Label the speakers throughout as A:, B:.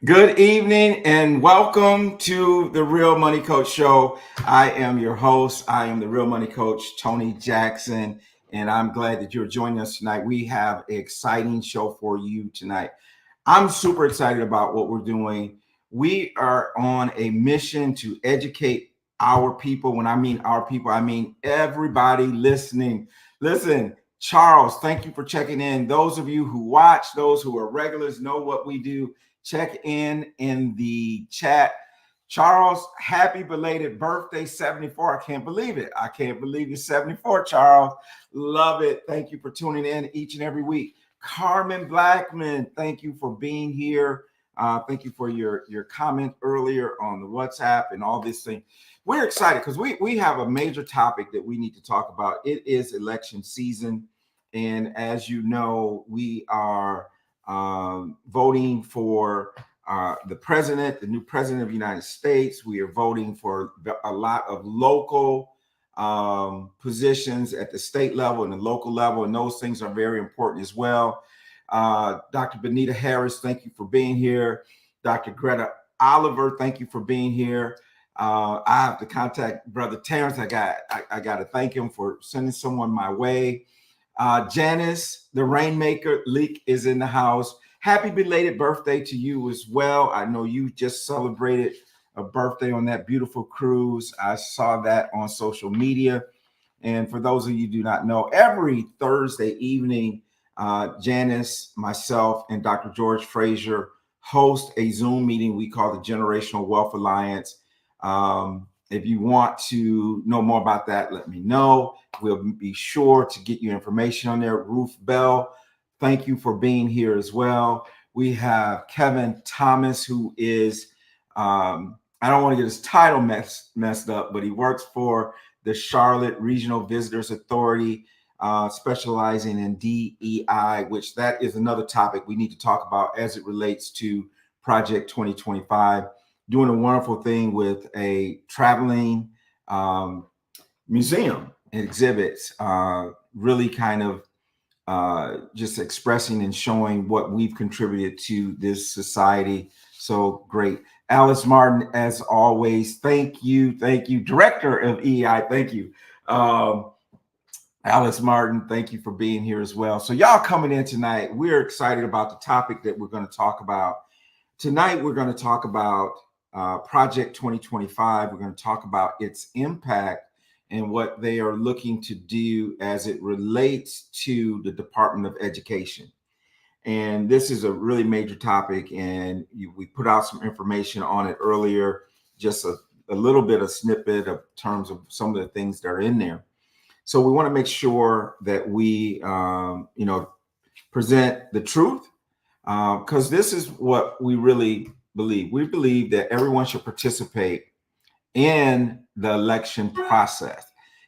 A: Good evening and welcome to the Real Money Coach Show. I am your host. I am the Real Money Coach, Tony Jackson, and I'm glad that you're joining us tonight. We have an exciting show for you tonight. I'm super excited about what we're doing. We are on a mission to educate our people. When I mean our people, I mean everybody listening. Listen, Charles, thank you for checking in. Those of you who watch, those who are regulars, know what we do. Check in the chat. Charles, happy belated birthday, 74. I can't believe it. I can't believe you're 74, Charles. Love it. Thank you for tuning in each and every week. Carmen Blackman, thank you for being here. Thank you for your comment earlier on the WhatsApp and all this thing. We're excited because we have a major topic that we need to talk about. It is election season. And as you know, we are voting for the president, the new president of the United States. We are voting for a lot of local positions at the state level and the local level, and those things are very important as well. Dr. Benita Harris, thank you for being here. Dr. Greta Oliver, thank you for being here. I have to contact Brother Terrence. I got to thank him for sending someone my way. Janice, the Rainmaker Leak, is in the house. Happy belated birthday to you as well. I know you just celebrated a birthday on that beautiful cruise. I saw that on social media. And for those of you who do not know, every Thursday evening, Janice, myself, and Dr. George Frazier host a Zoom meeting we call the Generational Wealth Alliance. If you want to know more about that, let me know. We'll be sure to get you information on there. Ruth Bell, thank you for being here as well. We have Kevin Thomas, who is, I don't want to get his title messed up, but he works for the Charlotte Regional Visitors Authority, specializing in DEI, which that is another topic we need to talk about as it relates to Project 2025. Doing a wonderful thing with a traveling museum and exhibits, really kind of just expressing and showing what we've contributed to this society. So great. Alice Martin, as always, thank you. Thank you. Director of EI, thank you. Alice Martin, thank you for being here as well. So y'all coming in tonight, we're excited about the topic that we're going to talk about. Tonight, we're going to talk about Project 2025. We're going to talk about its impact and what they are looking to do as it relates to the Department of Education. And this is a really major topic, and we put out some information on it earlier, just a little bit of snippet of terms of some of the things that are in there. So we want to make sure that we, present the truth, because this is what we really believe. We believe that everyone should participate in the election process.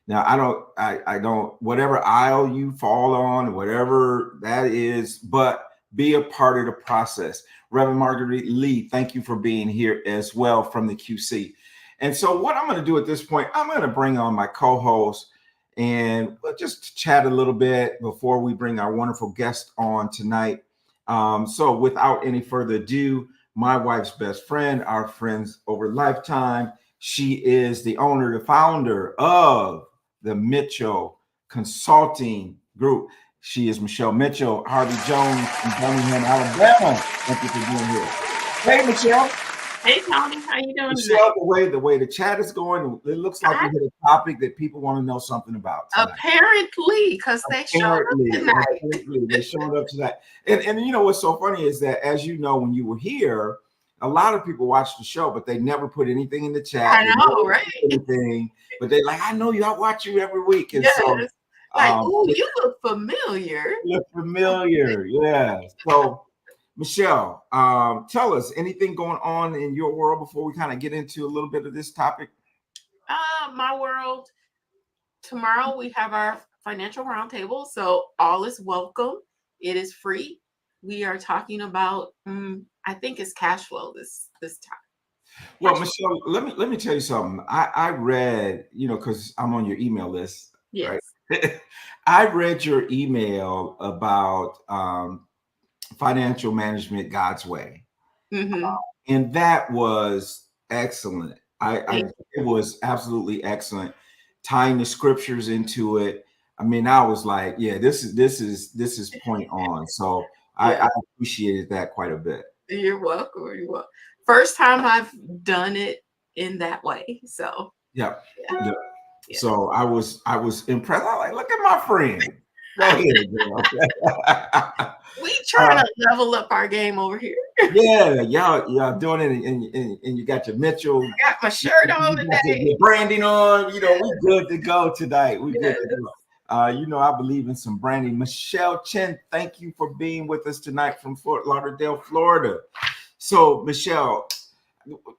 A: Now, I don't, whatever aisle you fall on, whatever that is, but be a part of the process. Reverend Marguerite Lee, thank you for being here as well from the QC. And so what I'm going to do at this point, I'm going to bring on my co-host, and we'll just chat a little bit before we bring our wonderful guest on tonight. So without any further ado, my wife's best friend, our friends over lifetime. She is the owner, the founder of the Mitchell Consulting Group. She is Michelle Mitchell, Harvey Jones from Birmingham, Alabama. Thank you for being here. Hey, Michelle.
B: Hey, Tony. How you doing?
A: Michelle, the way the chat is going, it looks like we hit a topic that people want to know something about tonight.
B: Apparently, because they showed up tonight.
A: They showed up tonight. And you know what's so funny is that, as you know, when you were here, a lot of people watch the show, but they never put anything in the chat.
B: I know, right?
A: Anything, but they like, I know you. I watch you every week. And
B: yes.
A: So,
B: like, oh, you look familiar.
A: Look familiar, yeah. So, Michelle, tell us anything going on in your world before we kind of get into a little bit of this topic.
B: My world. Tomorrow we have our financial roundtable, so all is welcome. It is free. We are talking about, I think it's cash flow this time.
A: Well, Michelle, let me tell you something. I read, because I'm on your email list.
B: Yes.
A: Right? I read your email about financial management God's way.
B: Mm-hmm.
A: And that was excellent.
B: Thank
A: It was absolutely excellent. Tying the scriptures into it. I mean, I was like, yeah, this is point on. So
B: you.
A: I appreciated that quite a bit.
B: You're welcome. You're welcome. First time I've done it in that way. So
A: Yeah.
B: yeah,
A: Yeah.
B: yeah.
A: So I was impressed. I was like, look at my friend. Go ahead, girl.
B: We trying to level up our game over here.
A: Yeah, y'all doing it, and you got your Mitchell,
B: I got my shirt on
A: you got
B: today.
A: your branding on. We good to go tonight. We good
B: Yes.
A: to go. I believe in some branding. Michelle Chen, thank you for being with us tonight from Fort Lauderdale, Florida. So, Michelle,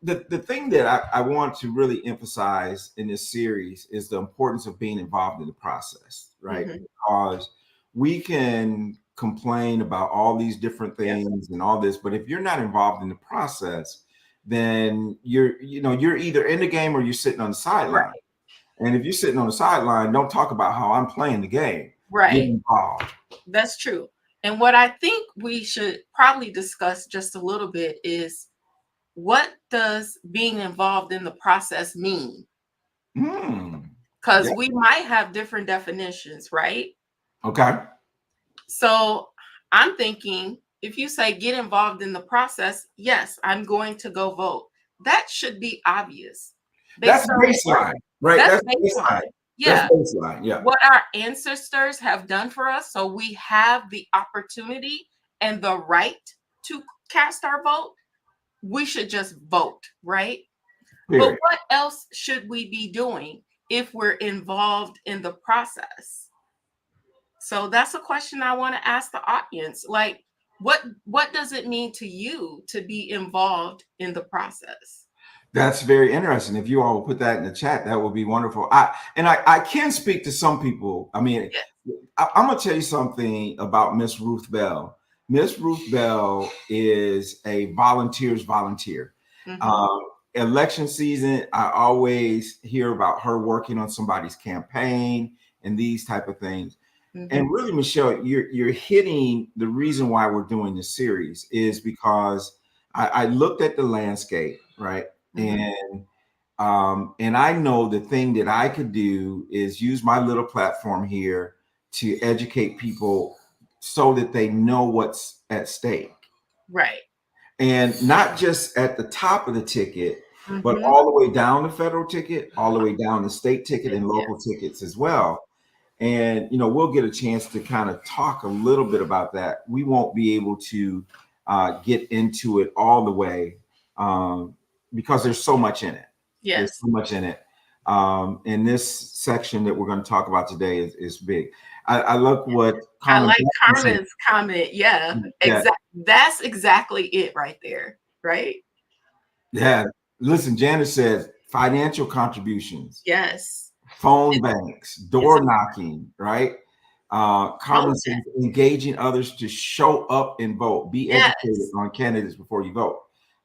A: the thing that I want to really emphasize in this series is the importance of being involved in the process, right?
B: Mhm.
A: Because we can complain about all these different
B: Yep.
A: things and all this, but if you're not involved in the process, then you're either in the game or you're sitting on the sideline.
B: Right.
A: And if you're sitting on the sideline, don't talk about how I'm playing the game. Get
B: Right.
A: involved.
B: That's true. And what I think we should probably discuss just a little bit is, what does being involved in the process mean? Because
A: Yeah.
B: we might have different definitions, right?
A: Okay.
B: So I'm thinking, if you say get involved in the process, yes, I'm going to go vote. That should be obvious.
A: That's
B: Based on what?
A: baseline, right?
B: That's
A: That's baseline.
B: baseline.
A: That's
B: Yeah.
A: baseline. Yeah.
B: What our ancestors have done for us, so we have the opportunity and the right to cast our vote, we should just vote, right? But
A: Period.
B: what else should we be doing if we're involved in the process? So that's a question I want to ask the audience. Like, what does it mean to you to be involved in the process?
A: That's very interesting. If you all will put that in the chat, that would be wonderful. I can speak to some people. I mean,
B: Yeah.
A: I'm gonna tell you something about Miss Ruth Bell. Miss Ruth Bell is a volunteer's volunteer.
B: Mm-hmm.
A: Um, Election season, I always hear about her working on somebody's campaign and these type of things.
B: Mm-hmm.
A: And really, Michelle, you're hitting the reason why we're doing this series is because I looked at the landscape, right?
B: Mm-hmm.
A: And I know the thing that I could do is use my little platform here to educate people so that they know what's at stake.
B: Right.
A: And not just at the top of the ticket, but
B: Mm-hmm.
A: all the way down the federal ticket, all the way down the state ticket and
B: Yeah.
A: local tickets as well. And we'll get a chance to kind of talk a little bit about that. We won't be able to get into it all the way because there's so much in it. There's
B: Yes.
A: so much in it. And this section that we're going to talk about today is big. I love what
B: I
A: Carmen
B: like
A: Jackson said.
B: Carmen's comment. Yeah.
A: Yeah,
B: That's exactly it right there. Right?
A: yeah. Listen, Janice says financial contributions,
B: Yes.
A: phone banks,
B: It's
A: door knocking, right? Carmen says
B: protest.
A: engaging others to show up and vote. Be educated
B: Yes.
A: on candidates before you vote.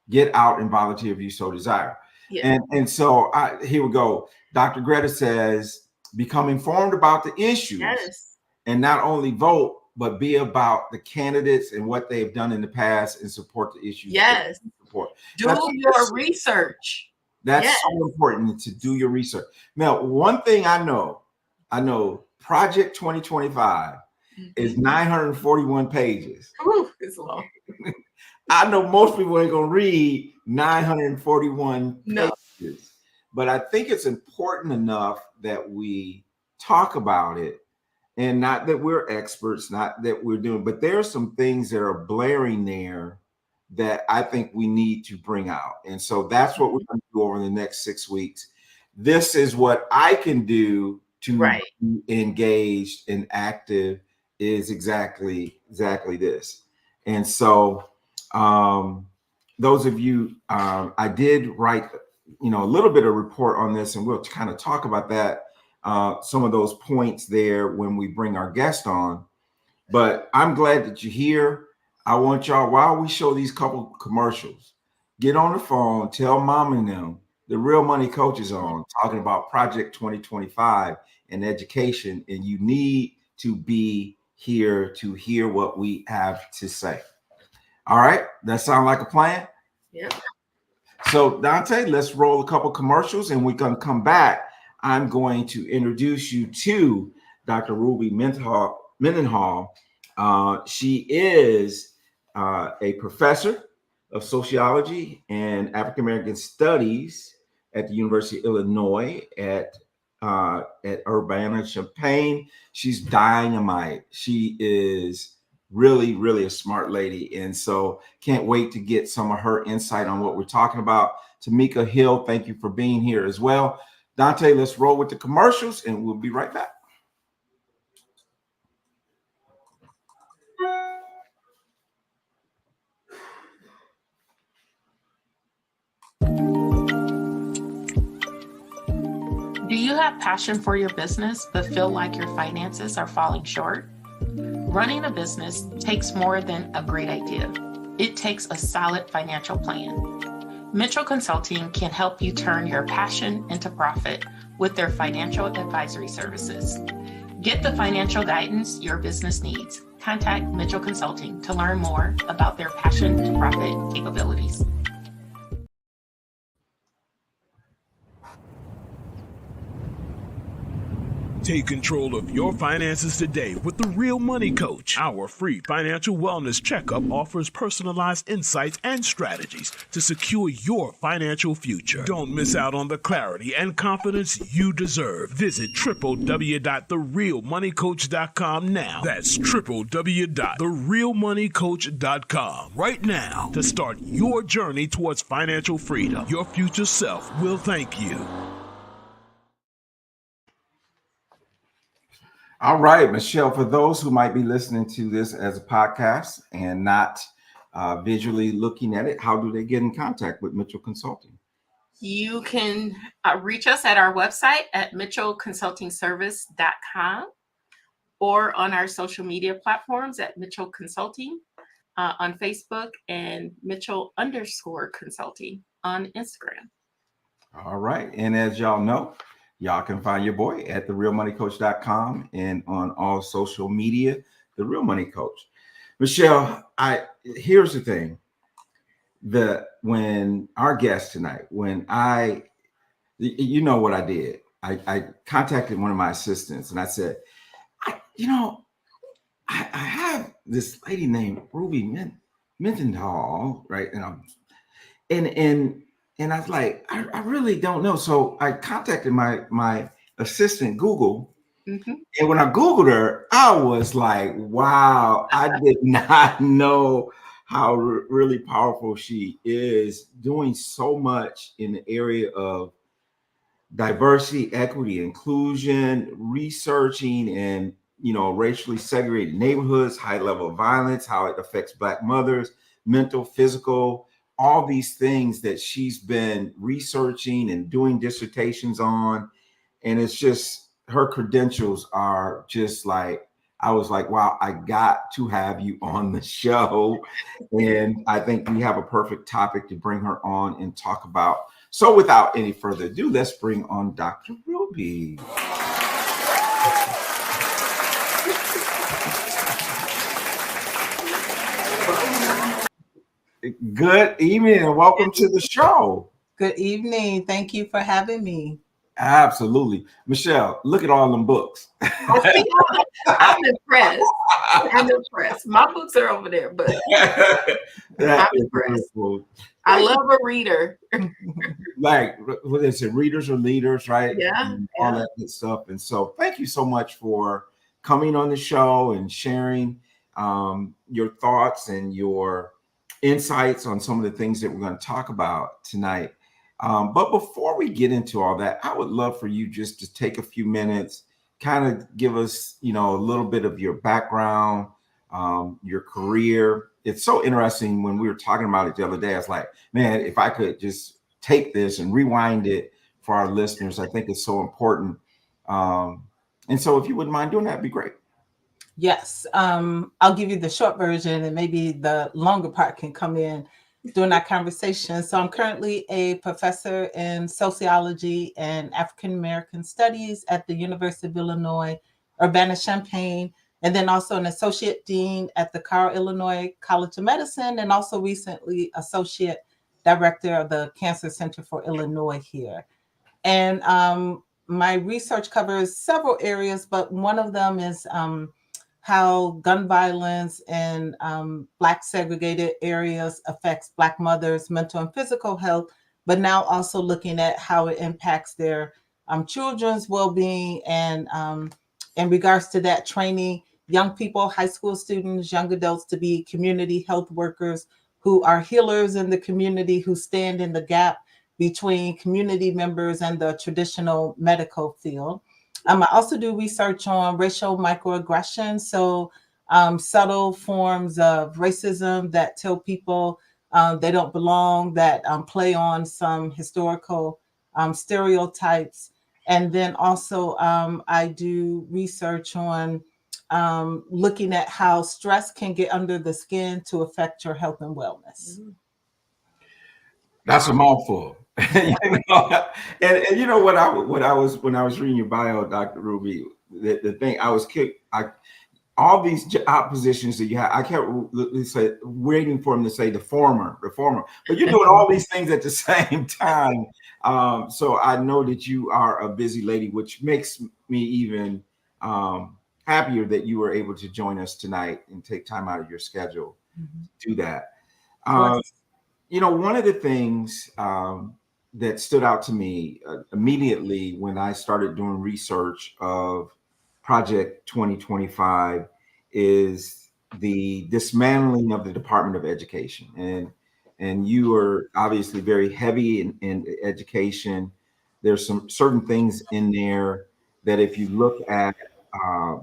A: Get out and volunteer if you so desire.
B: Yeah.
A: And so here we go. Dr. Greta says become informed about the issues
B: Yes.
A: and not only vote, but be about the candidates and what they've done in the past and support the issues.
B: Yes.
A: Support.
B: Do your research.
A: That's
B: Yes.
A: so important to do your research. Now, one thing I know Project 2025 is 941 pages.
B: Ooh, it's long.
A: I know most people ain't gonna read 941
B: No.
A: pages, but I think it's important enough that we talk about it, and not that we're experts, not that we're doing, but there are some things that are blaring there that I think we need to bring out. And so that's what we're going to do over the next 6 weeks. This is what I can do to
B: Right.
A: be engaged and active is exactly this. And so those of you, I did write, a little bit of report on this, and we'll kind of talk about that, some of those points there when we bring our guest on. But I'm glad that you're here. I want y'all, while we show these couple commercials, get on the phone, tell mom and them the Real Money Coach is on, talking about Project 2025 and education, and you need to be here to hear what we have to say. All right, that sound like a plan?
B: Yeah.
A: So Dante, let's roll a couple commercials and we're going to come back. I'm going to introduce you to Dr. Ruby Mendenhall. She is a professor of sociology and African American studies at the University of Illinois at Urbana-Champaign. She's dynamite. She is really, really a smart lady. And so can't wait to get some of her insight on what we're talking about. Tamika Hill, thank you for being here as well. Dante, let's roll with the commercials and we'll be right back.
B: Do you have passion for your business but feel like your finances are falling short? Running a business takes more than a great idea. It takes a solid financial plan. Mitchell Consulting can help you turn your passion into profit with their financial advisory services. Get the financial guidance your business needs. Contact Mitchell Consulting to learn more about their passion to profit capabilities.
C: Take control of your finances today with The Real Money Coach. Our free financial wellness checkup offers personalized insights and strategies to secure your financial future. Don't miss out on the clarity and confidence you deserve. Visit www.therealmoneycoach.com now. That's www.therealmoneycoach.com right now to start your journey towards financial freedom. Your future self will thank you.
A: All right, Michelle, for those who might be listening to this as a podcast and not visually looking at it, how do they get in contact with Mitchell Consulting?
B: You can reach us at our website at mitchellconsultingservice.com or on our social media platforms at Mitchell Consulting on Facebook and Mitchell_Consulting on Instagram.
A: All right. And as y'all know, y'all can find your boy at therealmoneycoach.com and on all social media, The Real Money Coach. Michelle, here's the thing. When our guest tonight, you know what I did? I contacted one of my assistants and I said, I have this lady named Ruby Mendenhall, right? And I was like, I really don't know. So I contacted my assistant, Google.
B: Mm-hmm.
A: And when I Googled her, I was like, wow, I did not know how really powerful she is, doing so much in the area of diversity, equity, inclusion, researching and racially segregated neighborhoods, high level of violence, how it affects Black mothers, mental, physical, all these things that she's been researching and doing dissertations on. And it's just, her credentials are just like, I was like, wow, I got to have you on the show. And I think we have a perfect topic to bring her on and talk about. So without any further ado, let's bring on Dr. Ruby. Good evening and welcome to the show.
D: Good evening. Thank you for having me.
A: Absolutely. Michelle, look at all them books.
B: I'm impressed. My books are over there, but I'm impressed. I love a reader.
A: Like what they say, readers are leaders, right?
B: Yeah.
A: And all that good stuff. And so thank you so much for coming on the show and sharing your thoughts and your insights on some of the things that we're going to talk about tonight. But before we get into all that, I would love for you just to take a few minutes, kind of give us, a little bit of your background, your career. It's so interesting when we were talking about it the other day. I was like, man, if I could just take this and rewind it for our listeners, I think it's so important. And so if you wouldn't mind doing that, it'd be great.
D: Yes. I'll give you the short version and maybe the longer part can come in during our conversation. So I'm currently a professor in sociology and African American studies at the University of Illinois, Urbana-Champaign, and then also an associate dean at the Carl Illinois College of Medicine, and also recently associate director of the Cancer Center for Illinois here. And my research covers several areas, but one of them is how gun violence in Black segregated areas affects Black mothers' mental and physical health, but now also looking at how it impacts their children's well-being, and in regards to that, training young people, high school students, young adults to be community health workers who are healers in the community, who stand in the gap between community members and the traditional medical field. I also do research on racial microaggressions, so subtle forms of racism that tell people they don't belong, that play on some historical stereotypes. And then also I do research on looking at how stress can get under the skin to affect your health and wellness.
A: That's a mouthful. You know? And you know what I was when I was reading your bio, Dr. Ruby, the thing I was all these job positions that you have, I kept waiting for him to say the former, but you're doing all these things at the same time. So I know that you are a busy lady, which makes me even happier that you were able to join us tonight and take time out of your schedule to do that. You know, one of the things that stood out to me immediately when I started doing research of Project 2025 is the dismantling of the Department of Education. And you are obviously very heavy in education. There's some certain things in there that if you look at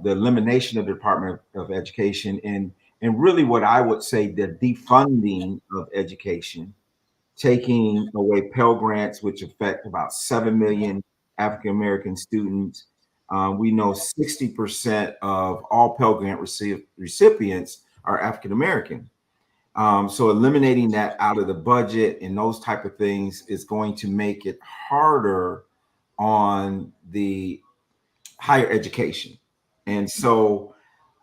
A: the elimination of the Department of Education and really what I would say the defunding of education, taking away Pell Grants, which affect about 7 million African American students. We know 60% of all Pell Grant recipients are African American. So eliminating that out of the budget and those type of things is going to make it harder on the higher education. And so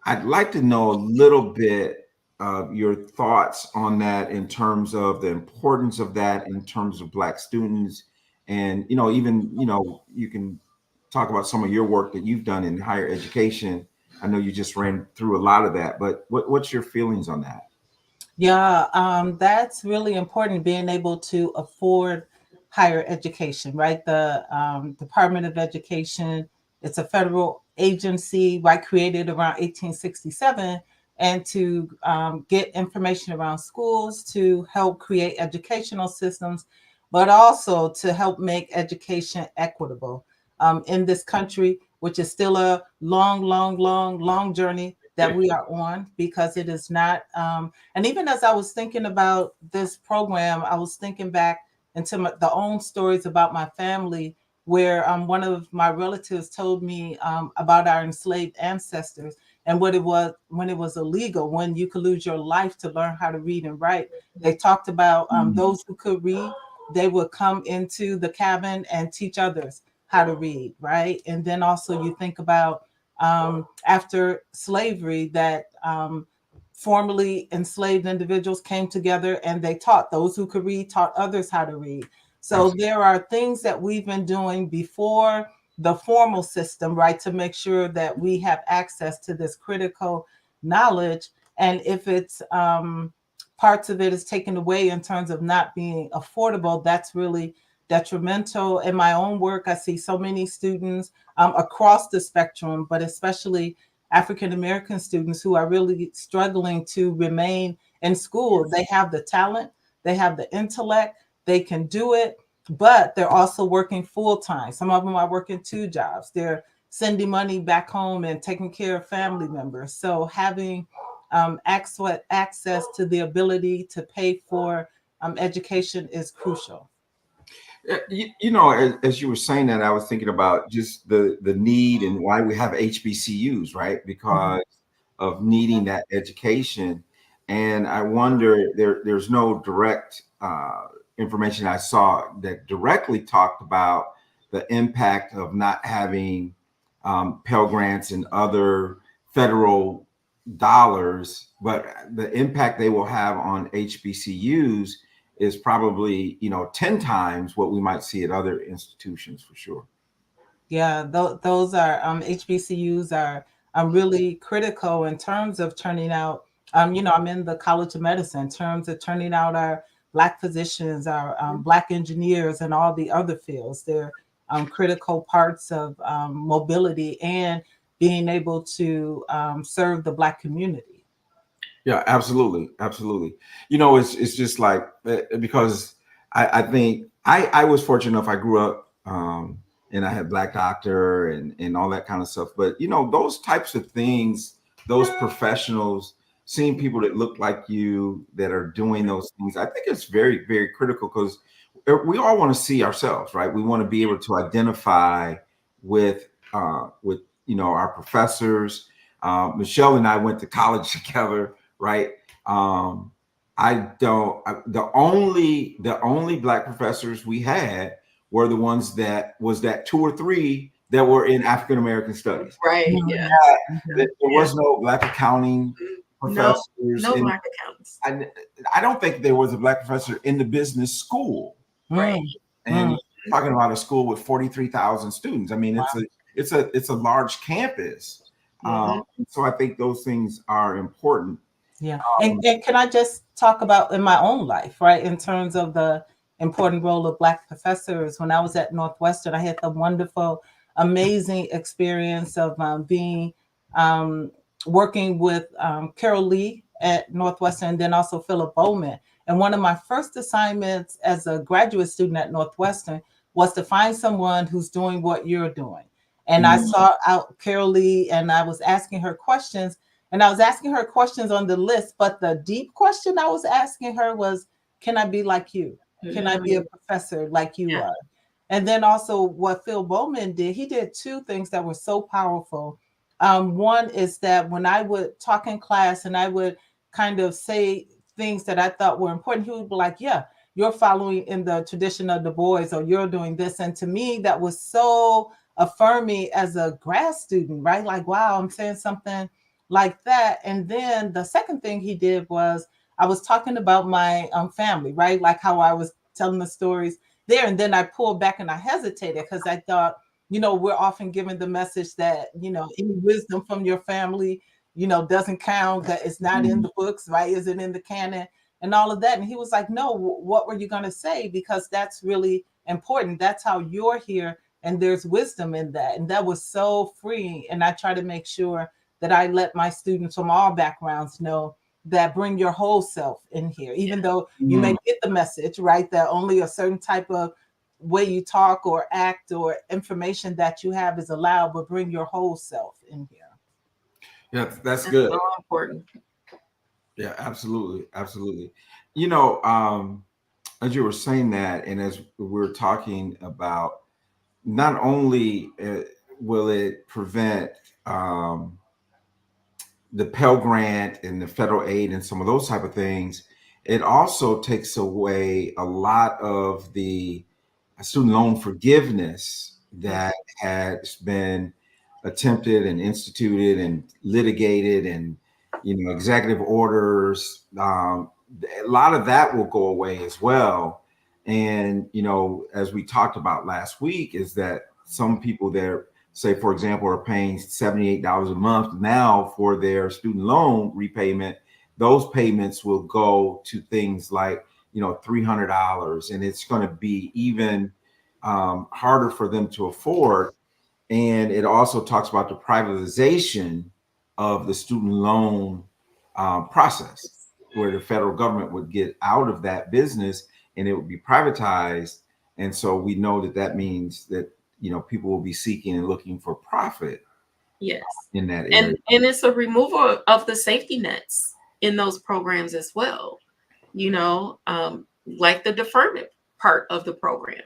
A: I'd like to know a little bit of your thoughts on that in terms of the importance of that in terms of Black students. And, you know, even, you know, you can talk about some of your work that you've done in higher education. I know you just ran through a lot of that, but what's your feelings on that?
D: Yeah, that's really important, being able to afford higher education, right? The Department of Education, it's a federal agency, right, created around 1867, and to get information around schools, to help create educational systems, but also to help make education equitable in this country, which is still a long journey that we are on, because it is not. And even as I was thinking about this program, I was thinking back into the own stories about my family, where one of my relatives told me about our enslaved ancestors and what it was when it was illegal, when you could lose your life to learn how to read and write. They talked about those who could read, they would come into the cabin and teach others how to read, right? And then also you think about after slavery, that formerly enslaved individuals came together and they taught those who could read, taught others how to read. So there are things that we've been doing before the formal system, right, to make sure that we have access to this critical knowledge. And if it's parts of it is taken away in terms of not being affordable, that's really detrimental. In my own work, I see so many students across the spectrum, but especially African American students who are really struggling to remain in school. They have the talent, they have the intellect, they can do it, but they're also working full time. Some of them are working 2 jobs. They're sending money back home and taking care of family members. So having access to the ability to pay for education is crucial.
A: You know, as you were saying that, I was thinking about just the need and why we have HBCUs, right? Because of needing that education. And I wonder, there's no direct information I saw that directly talked about the impact of not having Pell Grants and other federal dollars, but the impact they will have on HBCUs is probably, 10 times what we might see at other institutions for sure.
D: Yeah, those are HBCUs are really critical in terms of turning out. I'm in the College of Medicine in terms of turning out our Black physicians, our Black engineers, and all the other fields. They're critical parts of mobility and being able to serve the Black community.
A: Yeah, absolutely, absolutely. It's just like because I think I was fortunate enough. I grew up and I had Black doctor and all that kind of stuff. But those types of things, those professionals, seeing people that look like you that are doing those things, I think it's very, very critical because we all want to see ourselves, right? We want to be able to identify with our professors. Michelle and I went to college together, right? The only Black professors we had were the ones that was that 2 or 3 that were in African American studies.
B: Right.
D: Mhm.
B: Yeah.
A: There was no Black accounting professors.
B: No Black accountants.
A: I don't think there was a Black professor in the business school.
B: Right.
A: And talking about a school with 43,000 students. I mean,
D: Wow.
A: it's a large campus. So I think those things are important.
D: Yeah. And can I just talk about in my own life, right? In terms of the important role of Black professors. When I was at Northwestern, I had the wonderful, amazing experience of being working with Carol Lee at Northwestern, and then also Philip Bowman. And one of my first assignments as a graduate student at Northwestern was to find someone who's doing what you're doing. And I saw out Carol Lee, and I was asking her questions. And I was asking her questions on the list, but the deep question I was asking her was, can I be like you? Can I be a professor like you are? And then also what Phil Bowman did, he did 2 things that were so powerful. One is that when I would talk in class and I would kind of say things that I thought were important, he would be like, yeah, you're following in the tradition of the boys, or you're doing this. And to me, that was so affirming as a grad student, right? Like, wow, I'm saying something like that. And then the second thing he did was I was talking about my family, right? Like how I was telling the stories there. And then I pulled back and I hesitated because I thought, we're often given the message that, any wisdom from your family, doesn't count, that it's not in the books, right? Isn't in the canon and all of that. And he was like, no, what were you going to say? Because that's really important. That's how you're here. And there's wisdom in that. And that was so freeing. And I try to make sure that I let my students from all backgrounds know that bring your whole self in here, even though you may get the message, right? That only a certain type of way you talk or act or information that you have is allowed, but bring your whole self in here.
A: Yeah, that's good.
B: So important.
A: Yeah, absolutely. Absolutely. As you were saying that, and as we're talking about, not only will it prevent the Pell Grant and the federal aid and some of those type of things, it also takes away a lot of the student loan forgiveness that has been attempted and instituted and litigated, and executive orders. A lot of that will go away as well. And as we talked about last week, is that some people there, say, for example, are paying $78 a month now for their student loan repayment. Those payments will go to things like, $300, and it's going to be even harder for them to afford. And it also talks about the privatization of the student loan process, where the federal government would get out of that business and it would be privatized. And so we know that means that people will be seeking and looking for profit.
B: Yes.
A: In that area.
B: And it's a removal of the safety nets in those programs as well. Like the deferment part of the program.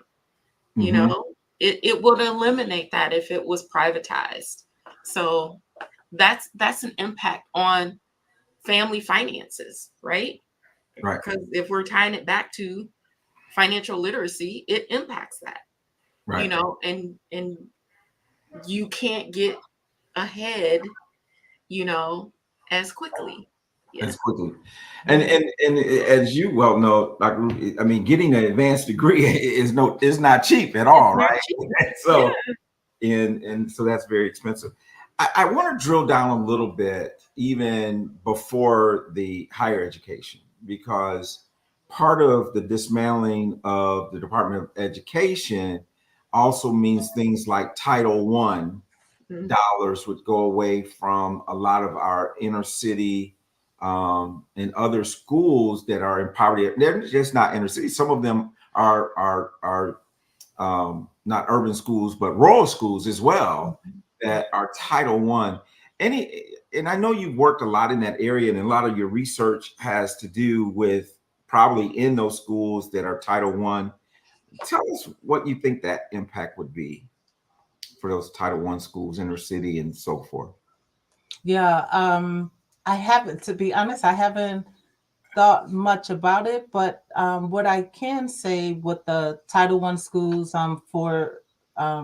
B: It would eliminate that if it was privatized. So that's an impact on family finances, right?
A: Right.
B: Because if we're tying it back to financial literacy, it impacts that.
A: Right.
B: And you can't get ahead, as quickly. Yes.
A: as quickly. And as you well know, Dr. Ruby, I mean, getting an advanced degree is not cheap at
B: It's
A: all,
B: not
A: right?
B: cheap.
A: So and so that's very expensive. I want to drill down a little bit even before the higher education, because part of the dismantling of the Department of Education also means things like Title One
B: Mhm.
A: dollars would go away from a lot of our inner city and other schools that are in poverty. They're just not inner city. Some of them are not urban schools, but rural schools as well that are Title One. And I know you've worked a lot in that area, and a lot of your research has to do with probably in those schools that are Title One. Tell us what you think that impact would be for those Title One schools, inner city, and so forth.
D: Yeah, I haven't, to be honest, I haven't thought much about it, but what I can say with the Title One schools, for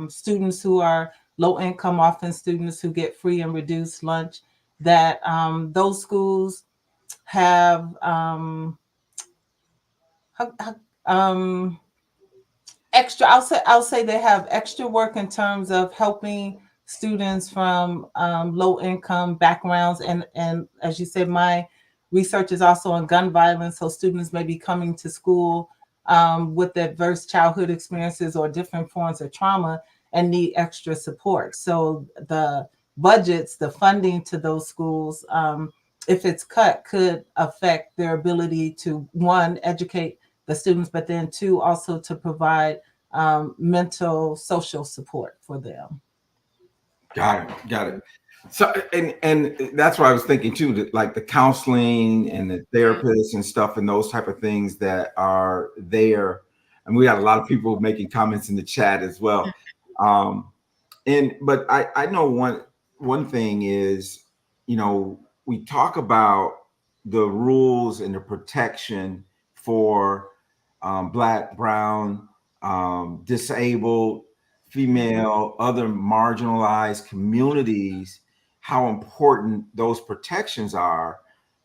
D: students who are low income, often students who get free and reduced lunch, that those schools have how- um, extra. I'll say they have extra work in terms of helping students from low income backgrounds, and as you said, my research is also on gun violence. So students may be coming to school with adverse childhood experiences or different forms of trauma and need extra support. So the budgets, the funding to those schools, if it's cut, could affect their ability to, one, educate the students, but then two, also to provide mental social support for them.
A: Got it. So and that's what I was thinking too, that like the counseling and the therapists and stuff and those type of things that are there. And we got a lot of people making comments in the chat as well. Um, and but I know one thing is, we talk about the rules and the protection for black, brown, disabled, female, other marginalized communities, how important those protections are.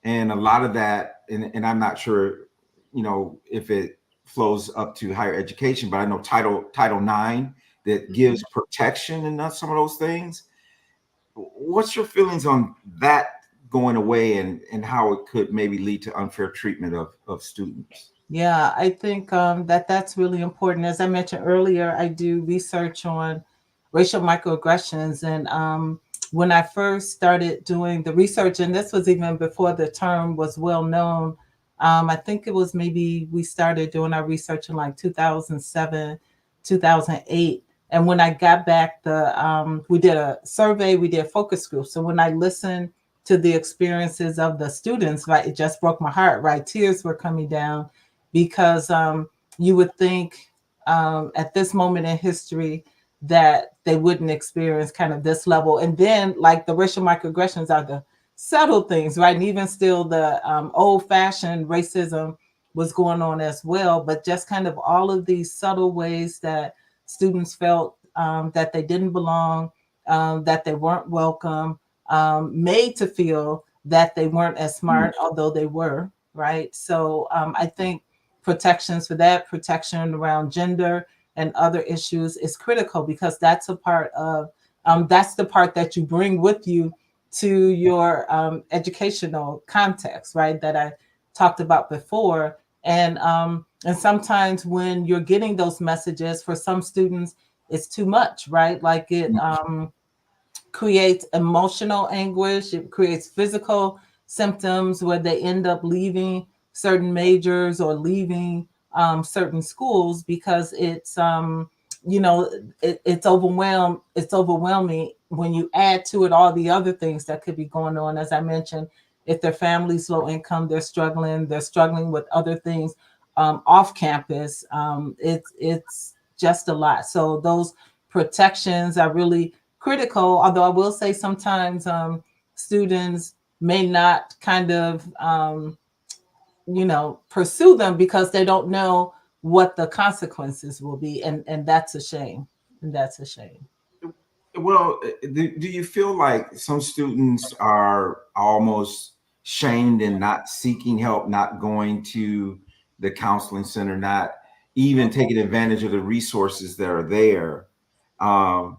A: And a lot of that, and I'm not sure, if it flows up to higher education, but I know Title IX that gives protection and some of those things. What's your feelings on that going away, and how it could maybe lead to unfair treatment of students?
D: Yeah, I think that that's really important. As I mentioned earlier, I do research on racial microaggressions. And when I first started doing the research, and this was even before the term was well known, I think it was maybe we started doing our research in like 2007, 2008. And when I got back, we did a survey, we did focus groups. So when I listened to the experiences of the students, right, it just broke my heart, right? Tears were coming down because you would think at this moment in history that they wouldn't experience kind of this level. And then, like, the racial microaggressions are the subtle things, right? And even still, the old fashioned racism was going on as well. But just kind of all of these subtle ways that students felt that they didn't belong, that they weren't welcome, made to feel that they weren't as smart, although they were, right? So I think protections for that, protection around gender and other issues is critical, because that's a part of that's the part that you bring with you to your educational context, right? That I talked about before. And sometimes when you're getting those messages, for some students, it's too much, right? Like it creates emotional anguish. It creates physical symptoms where they end up leaving certain majors or leaving certain schools because it's overwhelmed. It's overwhelming when you add to it all the other things that could be going on. As I mentioned, if their family's low income, they're struggling. They're struggling with other things off campus. It's just a lot. So those protections are really critical, although I will say sometimes students may not kind of, pursue them because they don't know what the consequences will be. And that's a shame. And that's a shame.
A: Well, do you feel like some students are almost shamed in not seeking help, not going to the counseling center, not even taking advantage of the resources that are there. Um,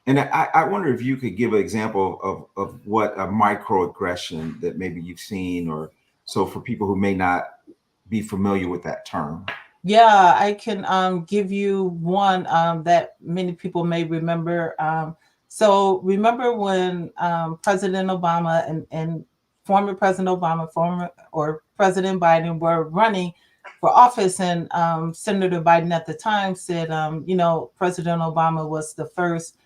A: and I wonder if you could give an example of what a microaggression that maybe you've seen, or so for people who may not be familiar with that term.
D: Yeah, I can give you one that many people may remember. So remember when President Obama and former President Obama, former or President Biden were running for office, and Senator Biden at the time said, President Obama was the first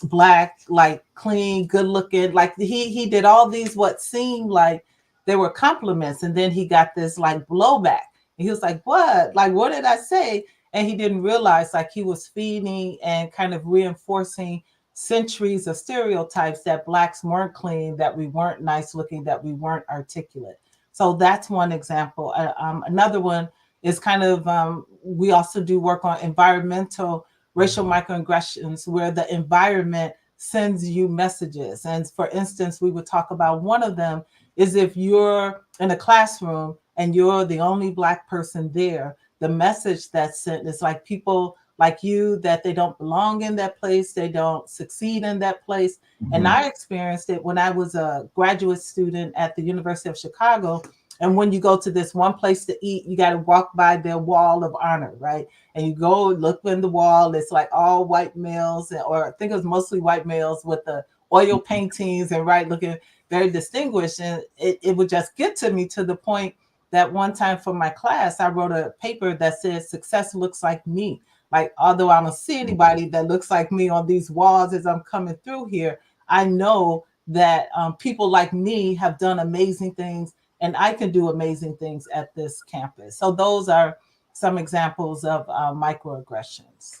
D: black, like clean, good looking, like he did all these what seemed like they were compliments, and then he got this like blowback. He was like, what? Like, what did I say? And he didn't realize like he was feeding and kind of reinforcing centuries of stereotypes that blacks weren't clean, that we weren't nice looking, that we weren't articulate. So that's one example. Another one is kind of, we also do work on environmental racial microaggressions where the environment sends you messages. And for instance, we would talk about one of them is if you're in a classroom and you're the only black person there, the message that's sent is like people like you, that they don't belong in that place, they don't succeed in that place.
A: Mm-hmm.
D: And I experienced it when I was a graduate student at the University of Chicago. And when you go to this one place to eat, you got to walk by their wall of honor, right? And you go look in the wall, it's like all white males, or I think it was mostly white males with the oil paintings and right looking very distinguished. And it would just get to me to the point that one time for my class, I wrote a paper that said success looks like me. Like, although I don't see anybody that looks like me on these walls as I'm coming through here, I know that people like me have done amazing things, and I can do amazing things at this campus. So those are some examples of microaggressions.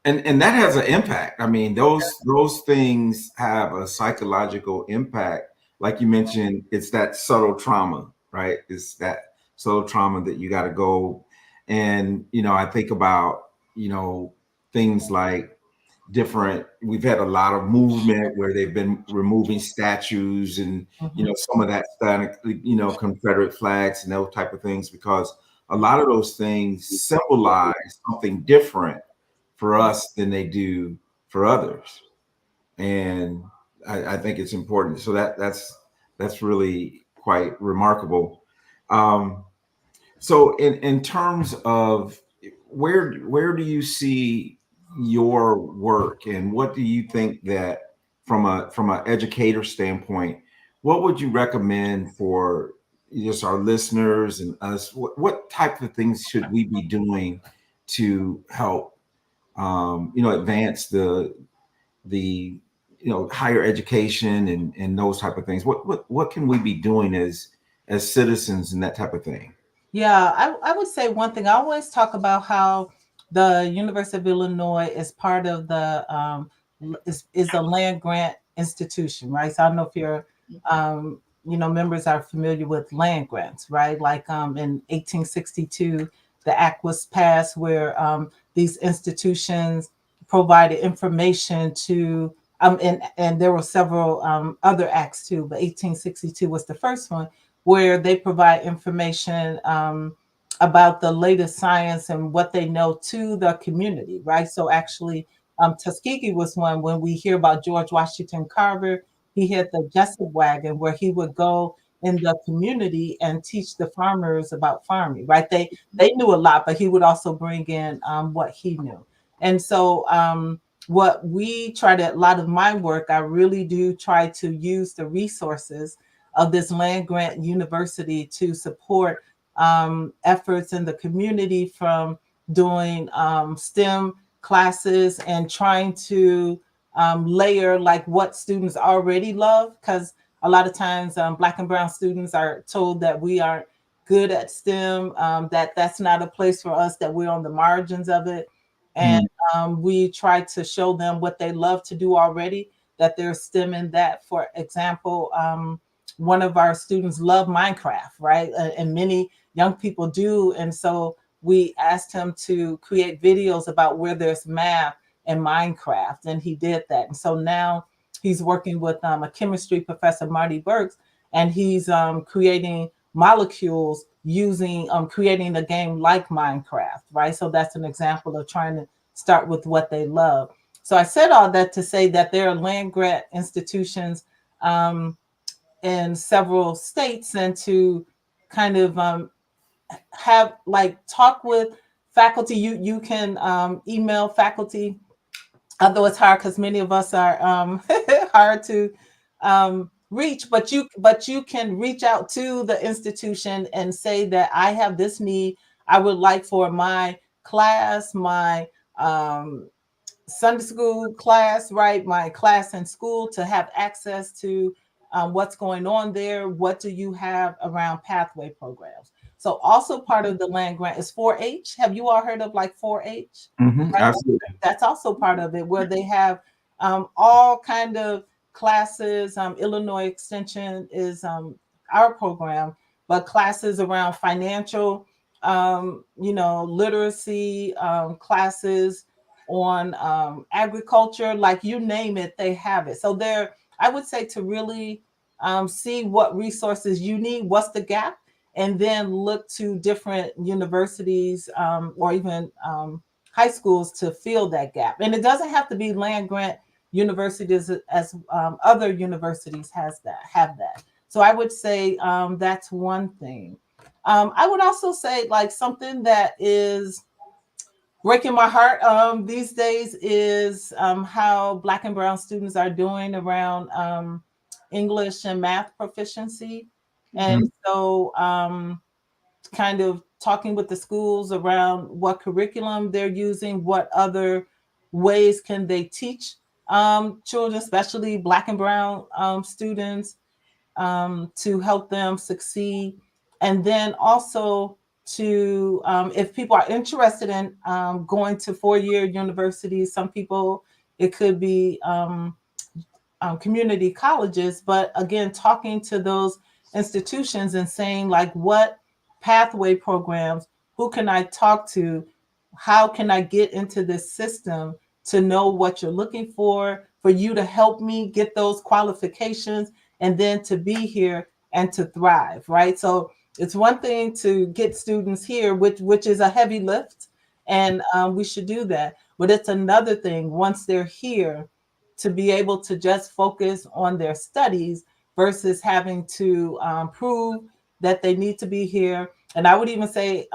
A: And that has an impact. I mean, those things have a psychological impact. Like you mentioned, it's that subtle trauma, right? It's that subtle trauma that you got to go. And, I think about, things like we've had a lot of movement where they've been removing statues and, some of that static, Confederate flags and those type of things, because a lot of those things symbolize something different for us than they do for others. And I think it's important. So that's really quite remarkable. So in terms of where do you see your work, and what do you think that from an educator standpoint, what would you recommend for just our listeners and us? What type of things should we be doing to help advance the higher education and those type of things? What can we be doing as citizens and that type of thing?
D: Yeah, I would say one thing. I always talk about how the University of Illinois is part of the is a land grant institution, right? So I don't know if your members are familiar with land grants, right? Like in 1862, the act was passed where these institutions provided information to and there were several other acts too, but 1862 was the first one where they provide information about the latest science and what they know to the community, right? So actually, Tuskegee was one. When we hear about George Washington Carver, he had the Jessup wagon where he would go in the community and teach the farmers about farming, right? They knew a lot, but he would also bring in what he knew. And so what we try to, a lot of my work, I really do try to use the resources of this land grant university to support efforts in the community, from doing STEM classes and trying to layer like what students already love. Because a lot of times Black and Brown students are told that we aren't good at STEM, that that's not a place for us, that we're on the margins of it. And we try to show them what they love to do already, that they're STEM in that. For example, one of our students love Minecraft, right? And many young people do. And so we asked him to create videos about where there's math in Minecraft, and he did that. And so now he's working with a chemistry professor, Marty Burks, and he's creating molecules using creating a game like Minecraft, right? So that's an example of trying to start with what they love. So I said all that to say that there are land grant institutions in several states, and to kind of have like talk with faculty. You can email faculty, although it's hard because many of us are hard to reach, but you can reach out to the institution and say that I have this need. I would like for my class, my Sunday school class, right? My class in school to have access to what's going on there. What do you have around pathway programs? So also part of the land grant is 4-H. Have you all heard of like 4-H?
A: Mm-hmm,
D: Right?
A: absolutely.
D: That's also part of it, where they have all kind of classes. Illinois Extension is our program, but classes around financial, literacy, classes on agriculture, like you name it, they have it. So there, I would say to really see what resources you need, what's the gap, and then look to different universities or even high schools to fill that gap. And it doesn't have to be land grant universities, as other universities have that. So I would say that's one thing. I would also say like something that is breaking my heart these days is how Black and Brown students are doing around English and math proficiency. And so kind of talking with the schools around what curriculum they're using, what other ways can they teach children, especially Black and Brown students, to help them succeed. And then also to, if people are interested in going to four-year universities, some people, it could be community colleges, but again, talking to those institutions and saying like, what pathway programs, who can I talk to? How can I get into this system to know what you're looking for you to help me get those qualifications and then to be here and to thrive, right? So it's one thing to get students here, which is a heavy lift, and we should do that. But it's another thing once they're here to be able to just focus on their studies versus having to prove that they need to be here. And I would even say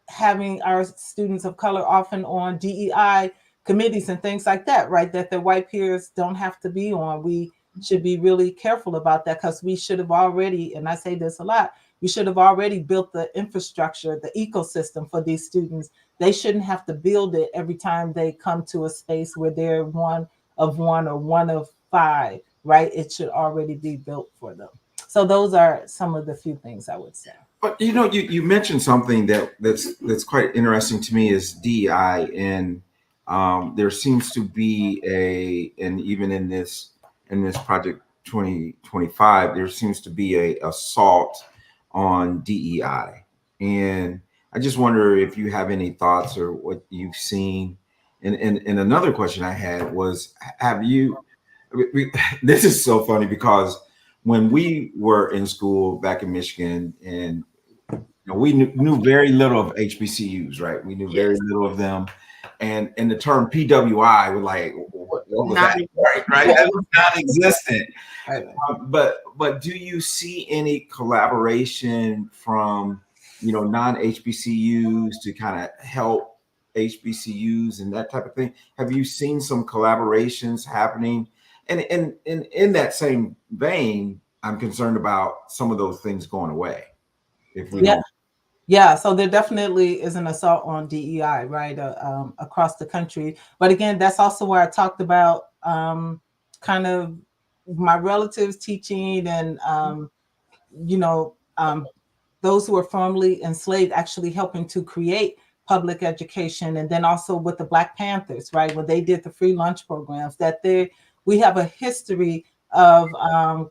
D: having our students of color often on DEI committees and things like that, right? That their white peers don't have to be on. We should be really careful about that, because we should have already, and I say this a lot, we should have already built the infrastructure, the ecosystem for these students. They shouldn't have to build it every time they come to a space where they're one of one or one of five, right? It should already be built for them. So those are some of the few things I would say.
A: But you mentioned something that's quite interesting to me is DEI, and there seems to be and even in this project 2025, there seems to be a assault on DEI, and I just wonder if you have any thoughts or what you've seen. And another question I had was, have you? This is so funny because when we were in school back in Michigan, and we knew very little of HBCUs, right? We knew very little of them, and the term PWI was like, what was that? Right? That was non-existent. But do you see any collaboration from non-HBCUs to kind of help HBCUs and that type of thing? Have you seen some collaborations happening? And in that same vein, I'm concerned about some of those things going away if we don't.
D: Yeah, so there definitely is an assault on DEI, right, across the country. But again, that's also where I talked about kind of my relatives teaching and, those who were formerly enslaved actually helping to create public education. And then also with the Black Panthers, right, when they did the free lunch programs, we have a history of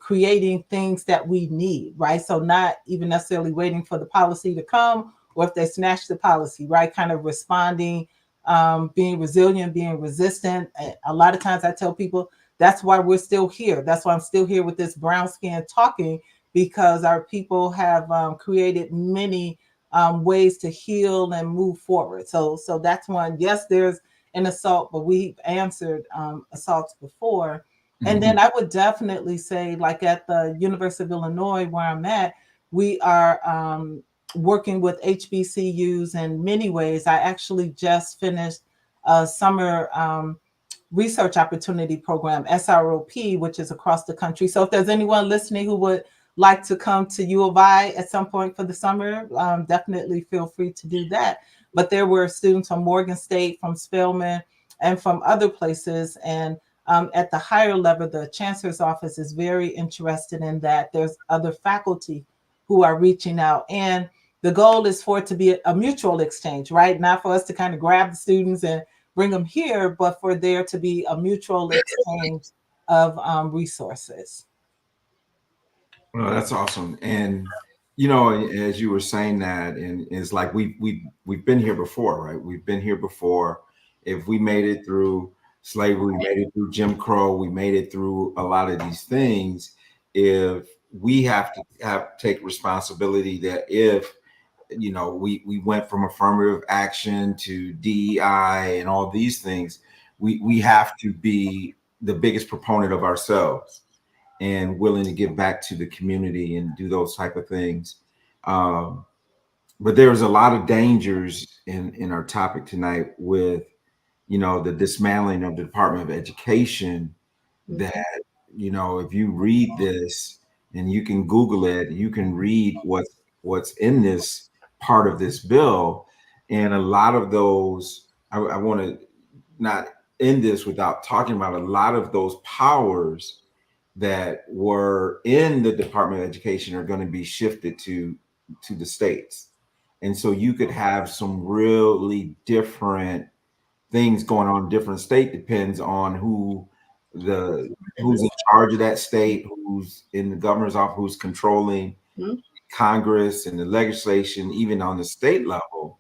D: creating things that we need, right? So not even necessarily waiting for the policy to come, or if they snatch the policy, right? Kind of responding, being resilient, being resistant. A lot of times I tell people that's why we're still here. That's why I'm still here with this brown skin talking, because our people have created many ways to heal and move forward. So that's one. Yes, there's an assault, but we've answered assaults before. And then I would definitely say, like at the University of Illinois, where I'm at, we are working with HBCUs in many ways. I actually just finished a summer research opportunity program, SROP, which is across the country. So if there's anyone listening who would like to come to U of I at some point for the summer, definitely feel free to do that. But there were students from Morgan State, from Spelman, and from other places. And at the higher level, the chancellor's office is very interested in that. There's other faculty who are reaching out. And the goal is for it to be a mutual exchange, right? Not for us to kind of grab the students and bring them here, but for there to be a mutual exchange of resources.
A: Well, that's awesome. And you know, as you were saying that, and it's like we've been here before, right? We've been here before. If we made it through slavery, we made it through Jim Crow, we made it through a lot of these things. If we have to take responsibility that if you know we went from affirmative action to DEI and all these things, we have to be the biggest proponent of ourselves and willing to give back to the community and do those type of things. But there's a lot of dangers in our topic tonight with, you know, the dismantling of the Department of Education that, you know, if you read this and you can Google it, you can read what's in this part of this bill. And a lot of those, I want to not end this without talking about a lot of those powers that were in the Department of Education are going to be shifted to the states. And so you could have some really different things going on in different state, depends on who's in charge of that state, who's in the governor's office, who's controlling Congress and the legislation, even on the state level.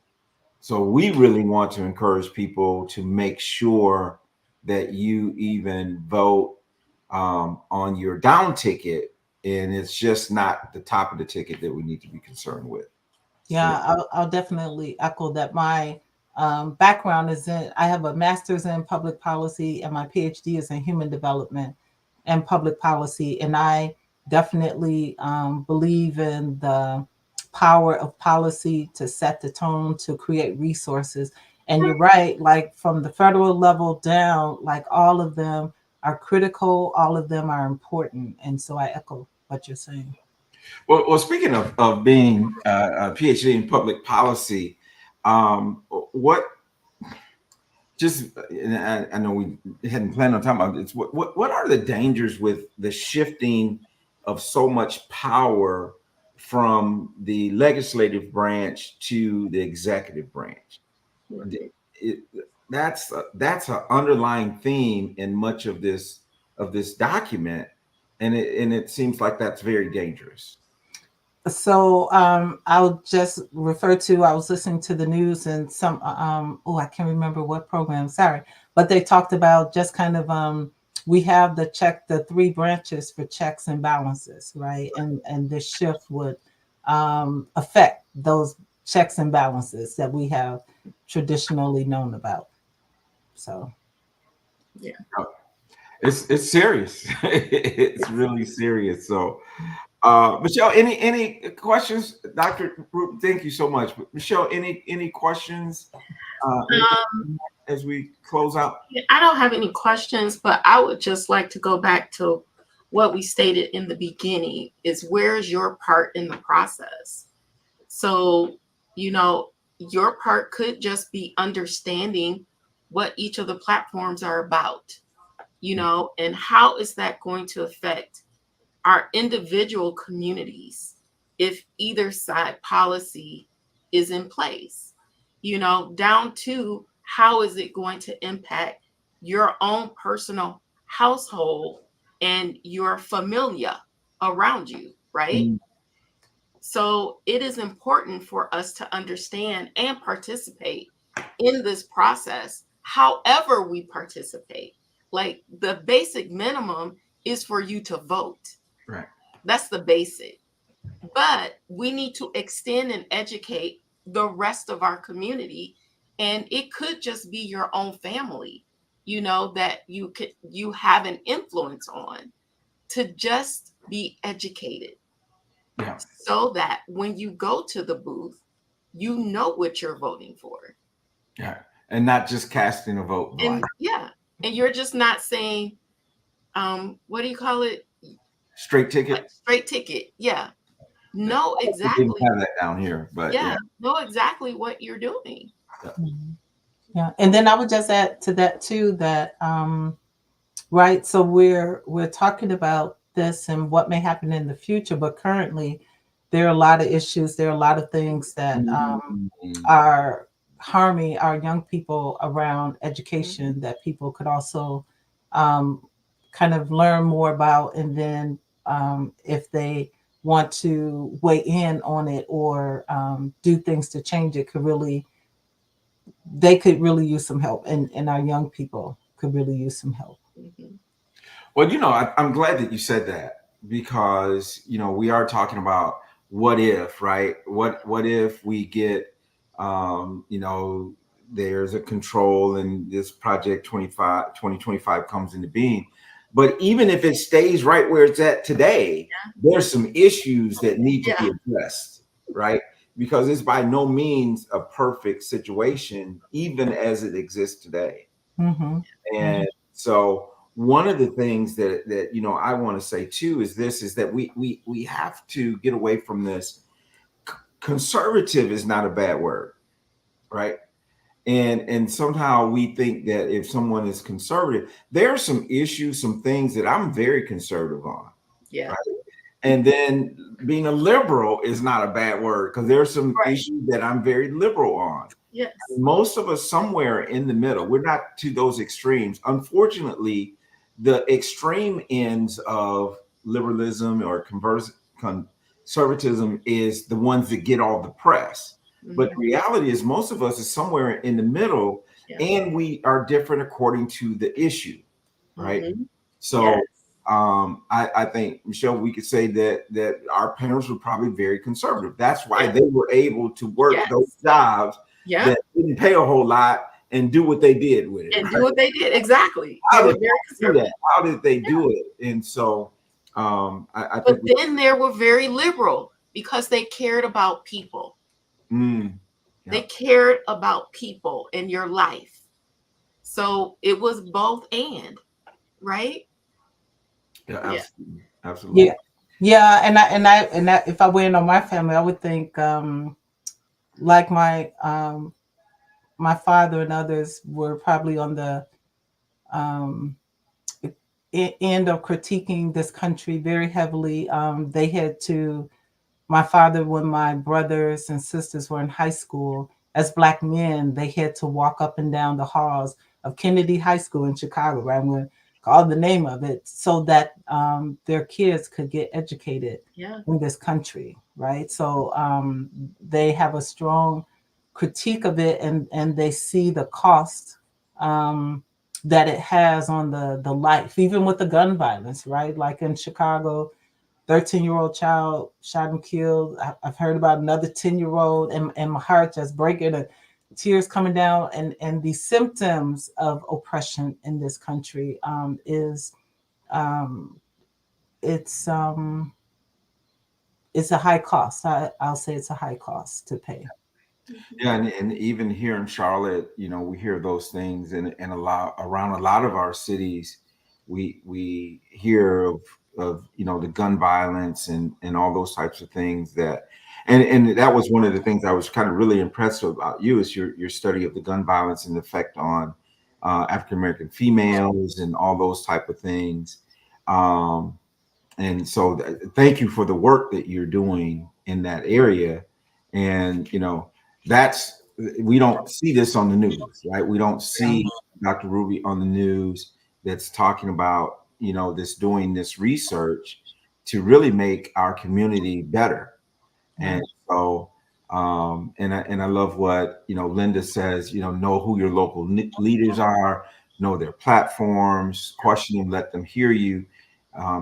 A: So we really want to encourage people to make sure that you even vote on your down ticket, and it's just not the top of the ticket that we need to be concerned with.
D: Yeah, I'll definitely echo that. My background is I have a master's in public policy, and my PhD is in human development and public policy. And I definitely believe in the power of policy to set the tone, to create resources. And you're right, like from the federal level down, like all of them are critical, all of them are important. And so I echo what you're saying.
A: Well, speaking of being a PhD in public policy, what just I know we hadn't planned on talking about this. What are the dangers with the shifting of so much power from the legislative branch to the executive branch? That's an underlying theme in much of this document, and it seems like that's very dangerous.
D: So I'll just refer to, I was listening to the news and some, I can't remember what program, sorry, but they talked about just kind of, we have the three branches for checks and balances, right? And this shift would affect those checks and balances that we have traditionally known about. So.
B: Yeah.
A: It's serious. It's really serious. So, Michelle, any questions? Dr. Root, thank you so much. Michelle, any questions as we close out?
B: I don't have any questions, but I would just like to go back to what we stated in the beginning is where's your part in the process? So, you know, your part could just be understanding what each of the platforms are about, you know, and how is that going to affect our individual communities if either side policy is in place, you know, down to how is it going to impact your own personal household and your familia around you, right? Mm-hmm. So it is important for us to understand and participate in this process, however we participate, Like the basic minimum is for you to vote.
A: Right.
B: That's the basic. But we need to extend and educate the rest of our community. And it could just be your own family, that you have an influence on, to just be educated.
A: Yeah.
B: So that when you go to the booth, you know what you're voting for.
A: Yeah. And not just casting a vote blind.
B: And you're just not saying, what do you call it?
A: Straight ticket.
B: Straight ticket. Yeah. Know
A: We
B: exactly.
A: didn't have that down here, but
B: know exactly what you're doing.
D: Yeah. And then I would just add to that too, that right. So we're talking about this and what may happen in the future, but currently there are a lot of issues. There are a lot of things that are harming our young people around education that people could also kind of learn more about. And then if they want to weigh in on it or do things to change it, they could really use some help. And our young people could really use some help.
A: Well, I'm glad that you said that, because, we are talking about what if, right? What if we get, there's a control and this project 2025 comes into being. But even if it stays right where it's at today, there's some issues that need to be addressed, right? Because it's by no means a perfect situation, even as it exists today. And so one of the things that I want to say too is that we have to get away from this. Conservative is not a bad word, right? And somehow we think that if someone is conservative, there are some issues, some things that I'm very conservative on.
B: Yeah.
A: Right? And then being a liberal is not a bad word, because there are some issues that I'm very liberal on.
B: Yes.
A: Most of us somewhere in the middle. We're not to those extremes. Unfortunately, the extreme ends of liberalism or conservatism is the ones that get all the press. But the reality is most of us is somewhere in the middle, and we are different according to the issue, right? So I think, Michelle, we could say that our parents were probably very conservative. That's why they were able to work those jobs that didn't pay a whole lot and do what they did with it.
B: And do what they did. Exactly.
A: How did they do that? How did they do it? And so I think.
B: But then they were very liberal because they cared about people. They cared about people in your life. So it was both and, right?
A: Yeah, absolutely.
D: Yeah. And I if I went on my family, I would think like my father and others were probably on the end of critiquing this country very heavily. They had to. My father, when my brothers and sisters were in high school, as Black men, they had to walk up and down the halls of Kennedy High School in Chicago, right? I'm going to call the name of it, so that their kids could get educated in this country, right? So they have a strong critique of it, and they see the cost that it has on the life, even with the gun violence, right? Like in Chicago, 13-year-old child shot and killed. I've heard about another 10-year-old, and my heart just breaking, and tears coming down. And the symptoms of oppression in this country is it's a high cost. I'll say it's a high cost to pay.
A: Yeah, and even here in Charlotte, we hear those things, and a lot around a lot of our cities, we hear of the gun violence and all those types of things and that was one of the things I was kind of really impressed about you, is your study of the gun violence and the effect on African American females and all those type of things. And so thank you for the work that you're doing in that area. And we don't see this on the news, right? We don't see Dr. Ruby on the news that's talking about doing this research to really make our community better. And so and I love what Linda says, know who your local leaders are, know their platforms, question them, let them hear you,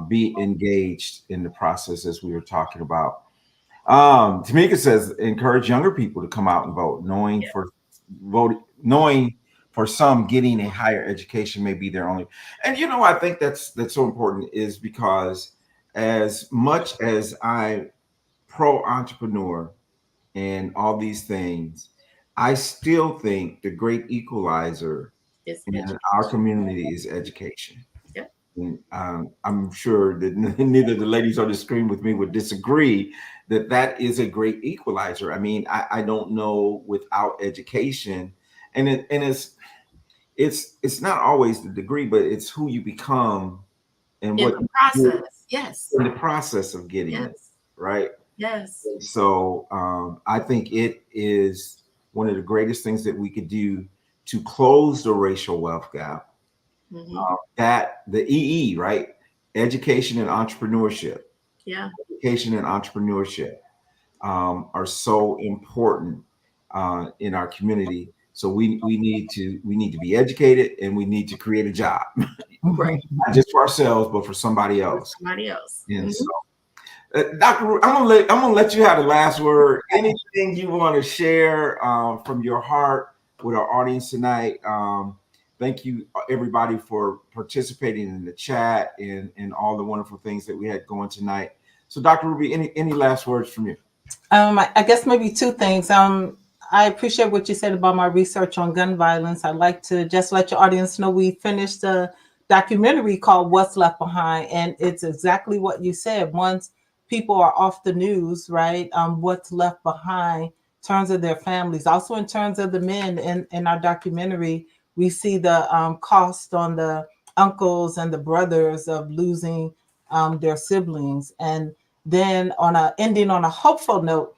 A: be engaged in the process as we were talking about. Tamika says, encourage younger people to come out and vote, knowing for some getting a higher education may be their only. And I think that's so important, is because as much as I pro entrepreneur and all these things, I still think the great equalizer
B: It's
A: in
B: education.
A: our community is education.
B: Yep.
A: And, I'm sure that neither the ladies on the screen with me would disagree that that is a great equalizer. I mean, I don't know without education, and it's not always the degree, but it's who you become and
B: In
A: what
B: the
A: you do
B: process. Yes.
A: in the process of getting it,
B: Yes.
A: right?
B: Yes.
A: So I think it is one of the greatest things that we could do to close the racial wealth gap.
B: Mhm.
A: That the EE, right? Education and entrepreneurship.
B: Yeah.
A: Education and entrepreneurship are so important in our community. So we need to be educated, and we need to create a job,
B: Right.
A: not just for ourselves, but for somebody else.
B: Somebody else.
A: And
B: Mhm.
A: so, Dr. Root, I'm gonna let you have the last word. Anything you want to share from your heart with our audience tonight? Thank you, everybody, for participating in the chat and all the wonderful things that we had going tonight. So, Dr. Ruby, any last words from you?
D: I guess maybe two things. I appreciate what you said about my research on gun violence. I'd like to just let your audience know we finished a documentary called What's Left Behind, and it's exactly what you said. Once people are off the news, right? What's left behind in terms of their families, also in terms of the men in our documentary, we see the cost on the uncles and the brothers of losing their siblings. And then ending on a hopeful note,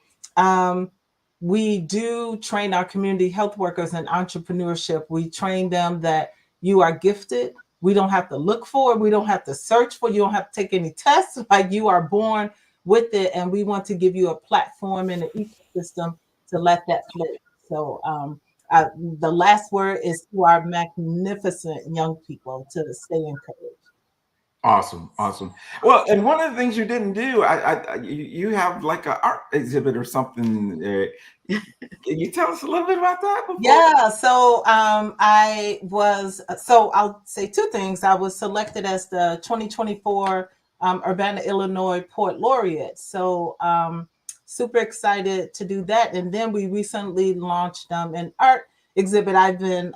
D: we do train our community health workers in entrepreneurship. We train them that you are gifted. We don't have to look for it. We don't have to search for it. You don't have to take any tests. Like, you are born with it. And we want to give you a platform and an ecosystem to let that flow. So the last word is to our magnificent young people to stay encouraged.
A: Awesome. Well, and one of the things you didn't do, you have like an art exhibit or something. Can you tell us a little bit about that?
D: Yeah, so I'll say two things. I was selected as the 2024 Urbana, Illinois Poet Laureate. So super excited to do that. And then we recently launched an art exhibit. I've been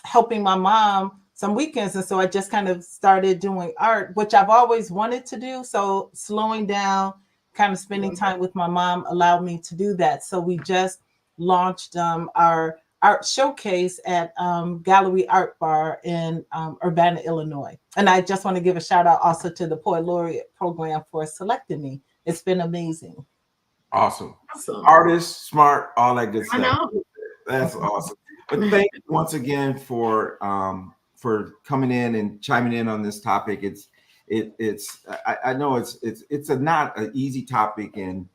D: helping my mom some weekends, and so I just kind of started doing art, which I've always wanted to do. So slowing down, kind of spending time with my mom allowed me to do that. So we just launched our art showcase at Gallery Art Bar in Urbana, Illinois. And I just want to give a shout out also to the Poet Laureate program for selecting me. It's been amazing.
A: Awesome. Artist, smart, all that good stuff.
B: I know.
A: That's awesome. But thank you once again for coming in and chiming in on this topic. I know it's not an easy topic, and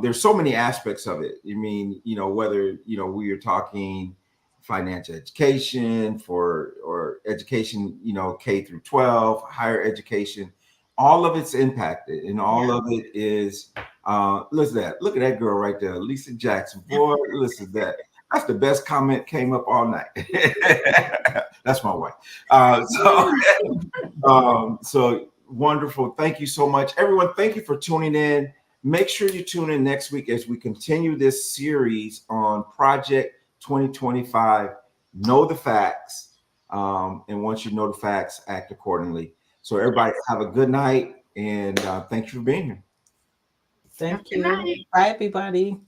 A: there's so many aspects of it. I mean, whether we are talking financial education or education, K through 12, higher education, all of it's impacted, and all of it is. Look at that girl right there, Lisa Jackson. Boy, listen to that. That's the best comment came up all night. That's my wife. So wonderful. Thank you so much, everyone. Thank you for tuning in. Make sure you tune in next week as we continue this series on Project 2025. Know the facts. And once you know the facts, act accordingly. So everybody have a good night, and thank you for being here.
D: Thank you. Bye, everybody.